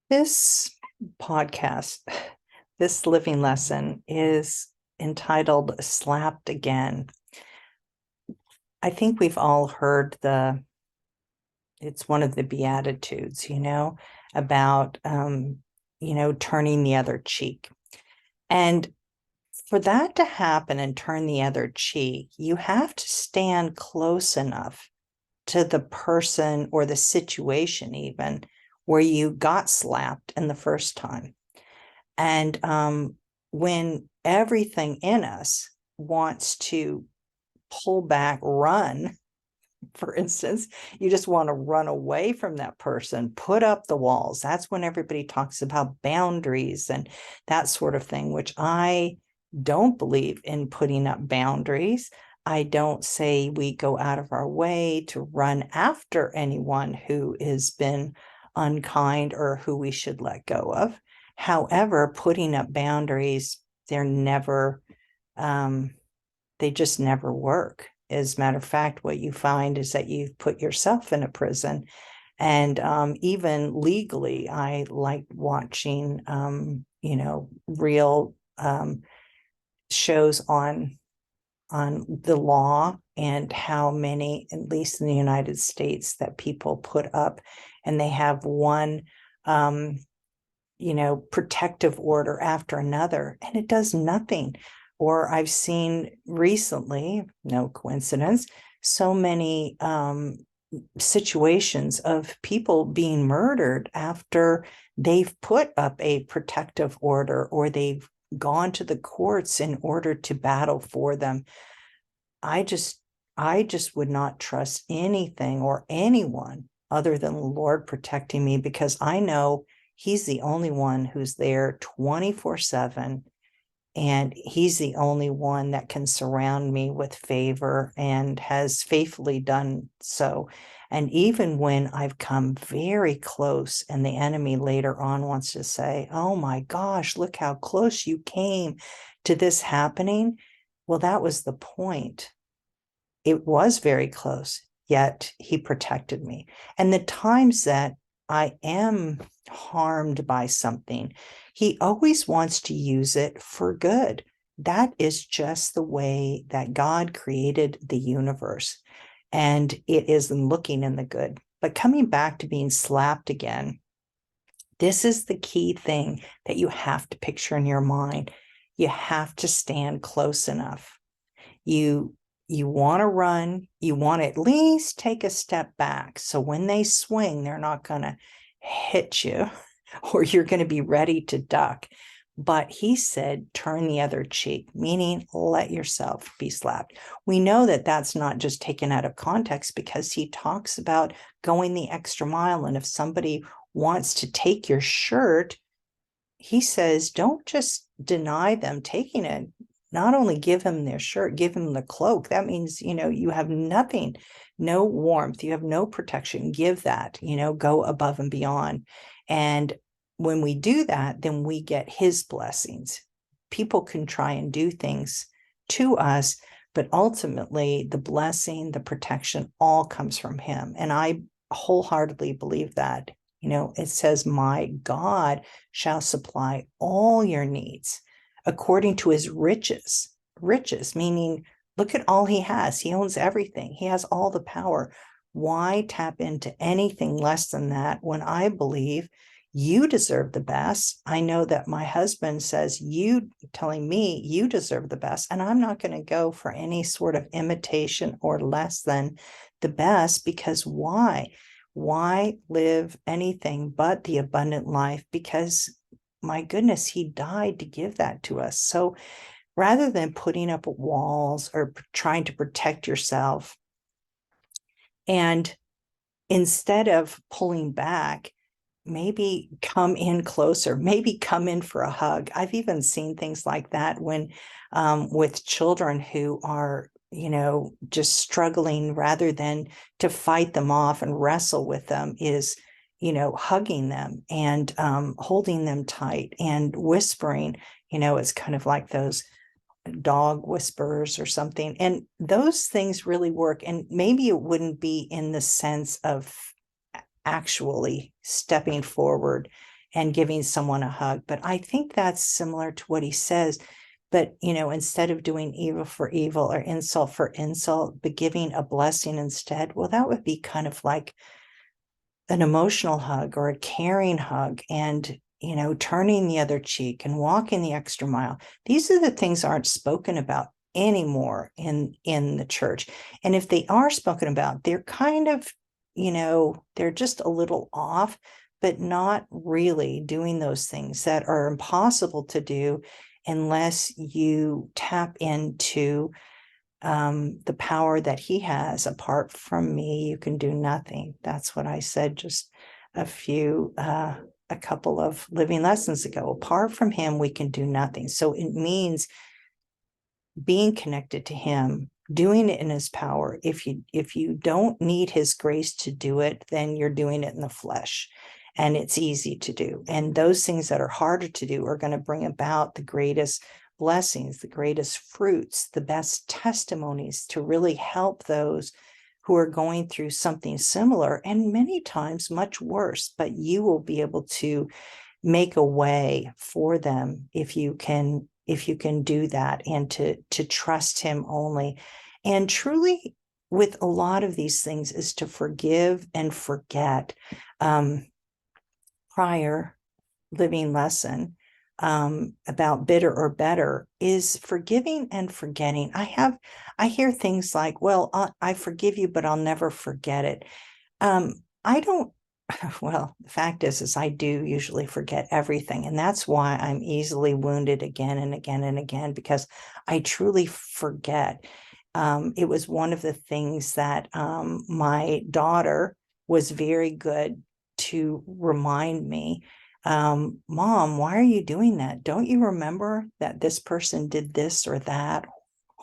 This podcast, this living lesson is entitled Slapped Again. I think we've all heard it's one of the Beatitudes, about, turning the other cheek. And for that to happen and turn the other cheek, you have to stand close enough to the person or the situation even where you got slapped in the first time. And when everything in us wants to pull back, run, for instance, you just want to run away from that person, put up the walls. That's when everybody talks about boundaries and that sort of thing, which I don't believe in putting up boundaries. I don't say we go out of our way to run after anyone who has been unkind or who we should let go of. However, putting up boundaries, they just never work. As a matter of fact, what you find is that you've put yourself in a prison. And even legally, I like watching, real shows on the law and how many, at least in the United States, that people put up, and they have one protective order after another, and it does nothing. Or I've seen recently, no coincidence, so many situations of people being murdered after they've put up a protective order or they've gone to the courts in order to battle for them. I just would not trust anything or anyone other than the Lord protecting me, because I know He's the only one who's there 24/7, and He's the only one that can surround me with favor and has faithfully done so. And even when I've come very close and the enemy later on wants to say, oh my gosh, look how close you came to this happening. Well, that was the point. It was very close, yet He protected me. And the times that I am harmed by something, He always wants to use it for good. That is just the way that God created the universe. And it is in looking in the good. But coming back to being slapped again, this is the key thing that you have to picture in your mind. You have to stand close enough. You want to run, you want to at least take a step back. So when they swing, they're not going to hit you or you're going to be ready to duck. But He said, turn the other cheek, meaning let yourself be slapped. We know that that's not just taken out of context, because He talks about going the extra mile. And if somebody wants to take your shirt, He says, don't just deny them taking it. Not only give him their shirt, give him the cloak. That means, you have nothing, no warmth, you have no protection. Give that, go above and beyond. And when we do that, then we get His blessings. People can try and do things to us, but ultimately the blessing, the protection, all comes from Him. And I wholeheartedly believe that. It says, my God shall supply all your needs according to His riches. Riches, meaning, look at all He has. He owns everything. He has all the power. Why tap into anything less than that when I believe you deserve the best? I know that my husband says, you telling me you deserve the best, and I'm not going to go for any sort of imitation or less than the best, because why? Why live anything but the abundant life? Because my goodness, He died to give that to us. So rather than putting up walls or trying to protect yourself, and instead of pulling back, maybe come in closer, maybe come in for a hug. I've even seen things like that when with children who are just struggling, rather than to fight them off and wrestle with them, is hugging them and holding them tight and whispering. It's kind of like those dog whispers or something. And those things really work. And maybe it wouldn't be in the sense of actually stepping forward and giving someone a hug. But I think that's similar to what he says. But, instead of doing evil for evil or insult for insult, but giving a blessing instead, well, that would be kind of like an emotional hug or a caring hug, and turning the other cheek and walking the extra mile. These are the things aren't spoken about anymore in the church. And if they are spoken about, they're kind of, they're just a little off, but not really doing those things that are impossible to do unless you tap into the power that he has. Apart from me, you can do nothing. That's what I said just a couple of living lessons ago. Apart from him, we can do nothing. So it means being connected to him, doing it in his power. If you don't need his grace to do it, then you're doing it in the flesh, and it's easy to do. And those things that are harder to do are going to bring about the greatest blessings, the greatest fruits, the best testimonies to really help those who are going through something similar, and many times much worse. But you will be able to make a way for them if you can do that, and to trust him only. And truly, with a lot of these things, is to forgive and forget. Prior living lesson about bitter or better is forgiving and forgetting. I hear things like, well, I forgive you, but I'll never forget it. I don't. Well, the fact is I do usually forget everything. And that's why I'm easily wounded again and again and again, because I truly forget. It was one of the things that my daughter was very good to remind me. Mom, why are you doing that? Don't you remember that this person did this or that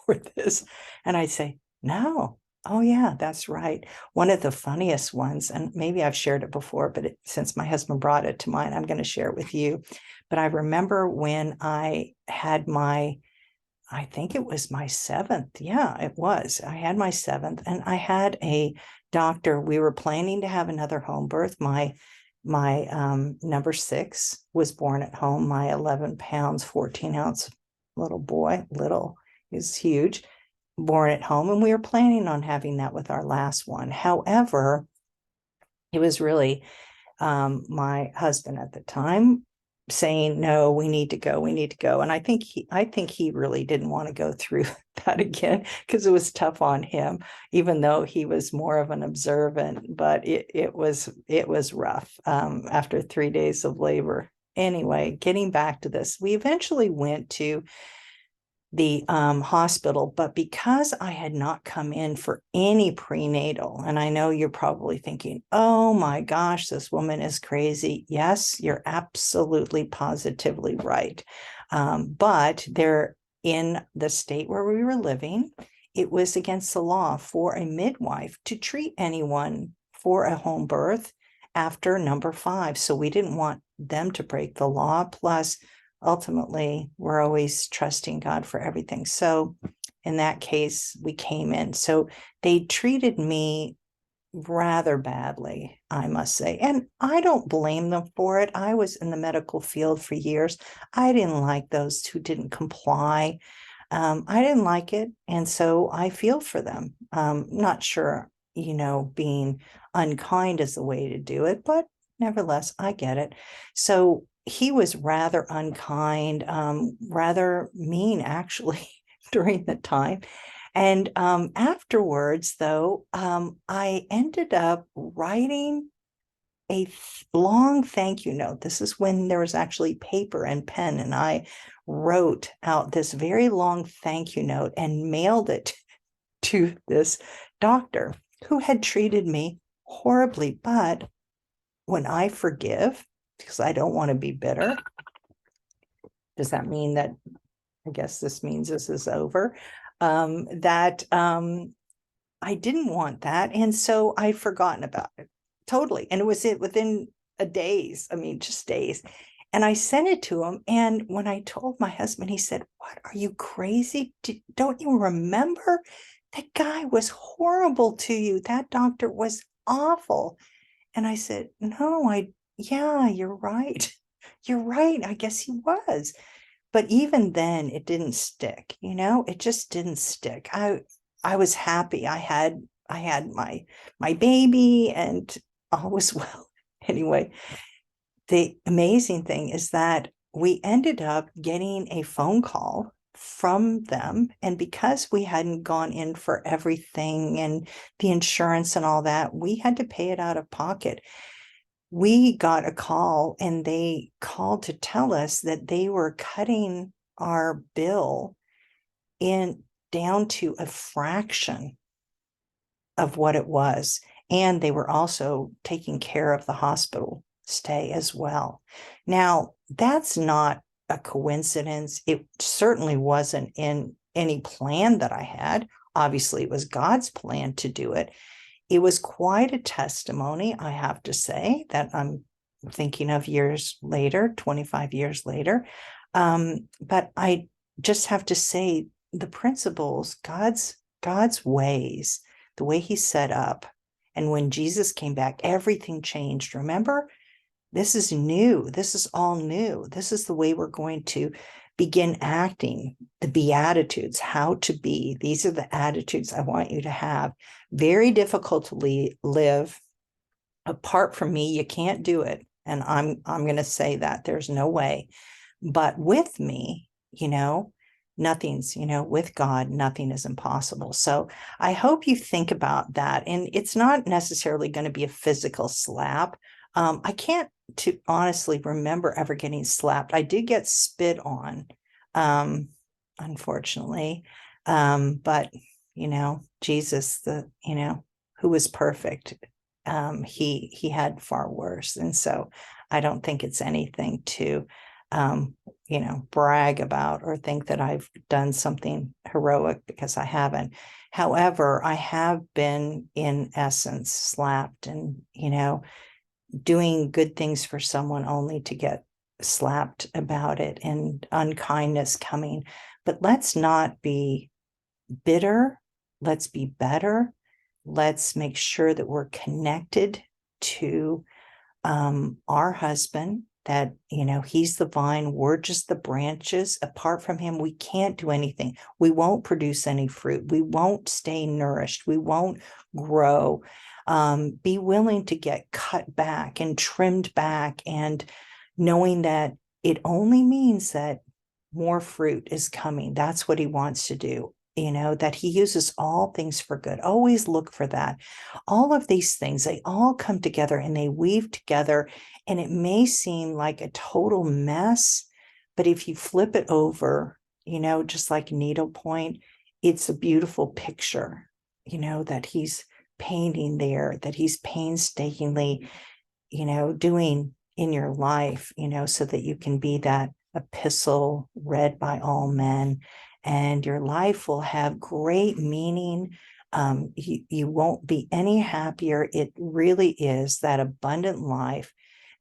or this? And I'd say, no. Oh, yeah, that's right. One of the funniest ones, and maybe I've shared it before, but since my husband brought it to mind, I'm going to share it with you. But I remember when I had I think it was my seventh. Yeah, it was. I had my seventh, and I had a doctor. We were planning to have another home birth. My number 6 was born at home. My 11 pounds, 14-ounce little boy, is huge, born at home, and we were planning on having that with our last one. However, it was really my husband at the time saying, no, we need to go. And I think he really didn't want to go through that again, because it was tough on him, even though he was more of an observant. But it was rough after 3 days of labor. Anyway, getting back to this, we eventually went to the hospital, but because I had not come in for any prenatal, and I know you're probably thinking, oh my gosh, this woman is crazy. Yes, you're absolutely positively right. But there, in the state where we were living, it was against the law for a midwife to treat anyone for a home birth after number 5. So we didn't want them to break the law. Plus, ultimately, we're always trusting God for everything. So in that case, we came in. So they treated me rather badly, I must say. And I don't blame them for it. I was in the medical field for years. I didn't like those who didn't comply. I didn't like it. And so I feel for them. Not sure, being unkind is the way to do it, but nevertheless, I get it. So he was rather unkind, rather mean, actually, during the time. And afterwards, though, I ended up writing a long thank you note. This is when there was actually paper and pen, and I wrote out this very long thank you note and mailed it to this doctor who had treated me horribly. But when I forgive, because I don't want to be bitter, does that mean that, I guess this means this is over? That I didn't want that. And so I've forgotten about it totally. And it was within days. I mean, just days. And I sent it to him. And when I told my husband, he said, what, are you crazy? Don't you remember? That guy was horrible to you. That doctor was awful. And I said, no, yeah, you're right. You're right. I guess he was. But even then it didn't stick, it just didn't stick. I was happy. I had my baby and all was well. Anyway, the amazing thing is that we ended up getting a phone call from them. And because we hadn't gone in for everything and the insurance and all that, we had to pay it out of pocket. We got a call and they called to tell us that they were cutting our bill in down to a fraction of what it was. And they were also taking care of the hospital stay as well. Now, that's not a coincidence. It certainly wasn't in any plan that I had. Obviously, it was God's plan to do it. It was quite a testimony, I have to say, that I'm thinking of years later, 25 years later. But I just have to say the principles, God's ways, the way he set up. And when Jesus came back, everything changed. Remember, this is new. This is all new. This is the way we're going to begin acting, the Beatitudes, how to be. These are the attitudes I want you to have. Very difficult to live. Apart from me, you can't do it. And I'm going to say that there's no way. But with me, nothing's, with God, nothing is impossible. So I hope you think about that. And it's not necessarily going to be a physical slap. I can't to honestly remember ever getting slapped. I did get spit on, unfortunately. But Jesus, who was perfect, he had far worse. And so I don't think it's anything to brag about or think that I've done something heroic, because I haven't. However, I have been in essence slapped and, doing good things for someone only to get slapped about it and unkindness coming. But let's not be bitter. Let's be better. Let's make sure that we're connected to our husband, that, he's the vine, we're just the branches. Apart from him, we can't do anything. We won't produce any fruit. We won't stay nourished. We won't grow. Be willing to get cut back and trimmed back, and knowing that it only means that more fruit is coming. That's what he wants to do. That he uses all things for good. Always look for that. All of these things, they all come together and they weave together, and it may seem like a total mess, but if you flip it over, just like needlepoint, it's a beautiful picture, that he's painting there, that he's painstakingly, doing in your life, so that you can be that epistle read by all men, and your life will have great meaning. You won't be any happier. It really is that abundant life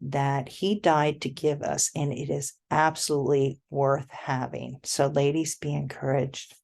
that he died to give us, and it is absolutely worth having. So ladies, be encouraged.